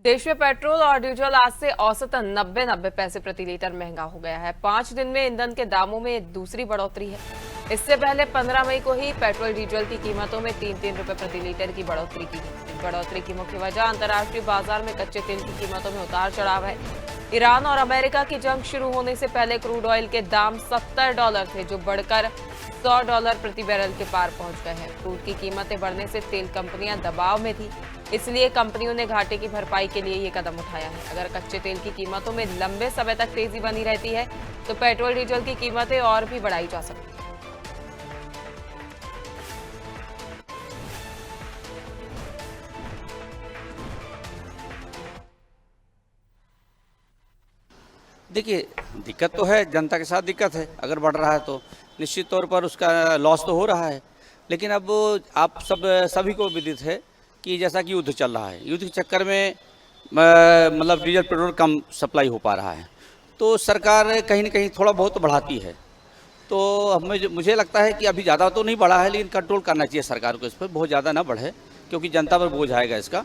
देश में पेट्रोल और डीजल आज से औसतन 90 पैसे प्रति लीटर महंगा हो गया है। 5 दिन में ईंधन के दामों में दूसरी बढ़ोतरी है। इससे पहले 15 मई को ही पेट्रोल डीजल की कीमतों में 3-3 रुपए प्रति लीटर की बढ़ोतरी की गई। इस बढ़ोतरी की मुख्य वजह अंतर्राष्ट्रीय बाजार में कच्चे तेल की कीमतों में उतार चढ़ाव है। ईरान और अमेरिका की जंग शुरू होने से पहले क्रूड ऑयल के दाम $70 थे, जो बढ़कर $100 प्रति बैरल के पार पहुंच गए हैं। क्रूड की कीमतें बढ़ने से तेल कंपनियां दबाव में थी, इसलिए कंपनियों ने घाटे की भरपाई के लिए ये कदम उठाया है। अगर कच्चे तेल की कीमतों में लंबे समय तक तेजी बनी रहती है तो पेट्रोल डीजल की कीमतें और भी बढ़ाई जा सकती हैं। देखिए, दिक्कत तो है, जनता के साथ दिक्कत है। अगर बढ़ रहा है तो निश्चित तौर पर उसका लॉस तो हो रहा है। लेकिन अब आप सभी को विदित है कि जैसा कि युद्ध चल रहा है, युद्ध के चक्कर में मतलब डीजल पेट्रोल कम सप्लाई हो पा रहा है, तो सरकार कहीं न कहीं थोड़ा बहुत तो बढ़ाती है। तो मुझे लगता है कि अभी ज़्यादा तो नहीं बढ़ा है, लेकिन कंट्रोल करना चाहिए सरकार को, इस पर बहुत ज़्यादा ना बढ़े, क्योंकि जनता पर बोझ आएगा इसका।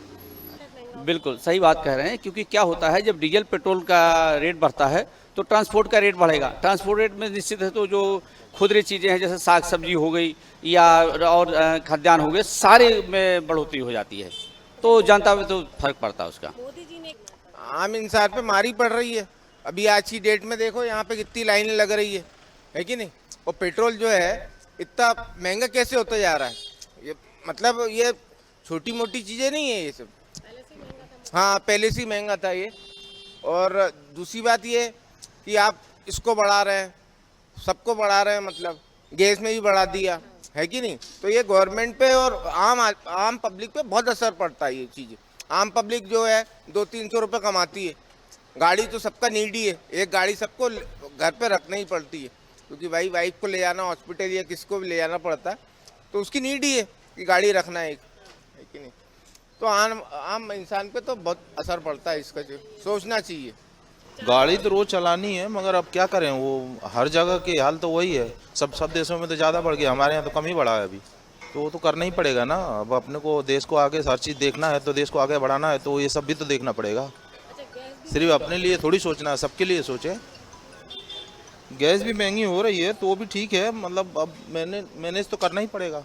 बिल्कुल सही बात कह रहे हैं, क्योंकि क्या होता है, जब डीजल पेट्रोल का रेट बढ़ता है तो ट्रांसपोर्ट का रेट बढ़ेगा। ट्रांसपोर्ट रेट में निश्चित है तो जो खुदरी चीज़ें हैं, जैसे साग सब्जी हो गई या और खाद्यान्न हो गए, सारे में बढ़ोतरी हो जाती है, तो जनता में तो फर्क पड़ता है उसका। आम इंसान पे मारी पड़ रही है। अभी आज की डेट में देखो यहाँ पे कितनी लाइनें लग रही है कि नहीं। और पेट्रोल जो है इतना महंगा कैसे होता जा रहा है, ये मतलब ये छोटी मोटी चीज़ें नहीं है ये सब। हाँ, पहले से ही महंगा था ये। और दूसरी बात ये कि आप इसको बढ़ा रहे हैं, सबको बढ़ा रहे हैं, मतलब गैस में भी बढ़ा दिया है कि नहीं। तो ये गवर्नमेंट पे और आम पब्लिक पे बहुत असर पड़ता है ये चीज़। आम पब्लिक जो है 200-300 रुपये कमाती है। गाड़ी तो सबका नीडी है, एक गाड़ी सबको घर पे रखना ही पड़ती है, क्योंकि भाई वाइफ को ले जाना हॉस्पिटल या किसको भी ले जाना पड़ता है, तो उसकी नीड ही है कि गाड़ी रखना है कि नहीं। तो आम इंसान पे तो बहुत असर पड़ता है इसका, जो सोचना चाहिए। गाड़ी तो रोज चलानी है, मगर अब क्या करें, वो हर जगह के हाल तो वही है। सब देशों में तो ज़्यादा बढ़ गया, हमारे यहाँ तो कम ही बढ़ा है अभी। तो वो तो करना ही पड़ेगा ना। अब अपने को देश को आगे हर चीज़ देखना है, तो देश को आगे बढ़ाना है, तो ये सब भी तो देखना पड़ेगा। सिर्फ अपने लिए थोड़ी सोचना है, सबके लिए सोचे। गैस भी महंगी हो रही है तो वो भी ठीक है, मतलब अब मैनेज तो करना ही पड़ेगा।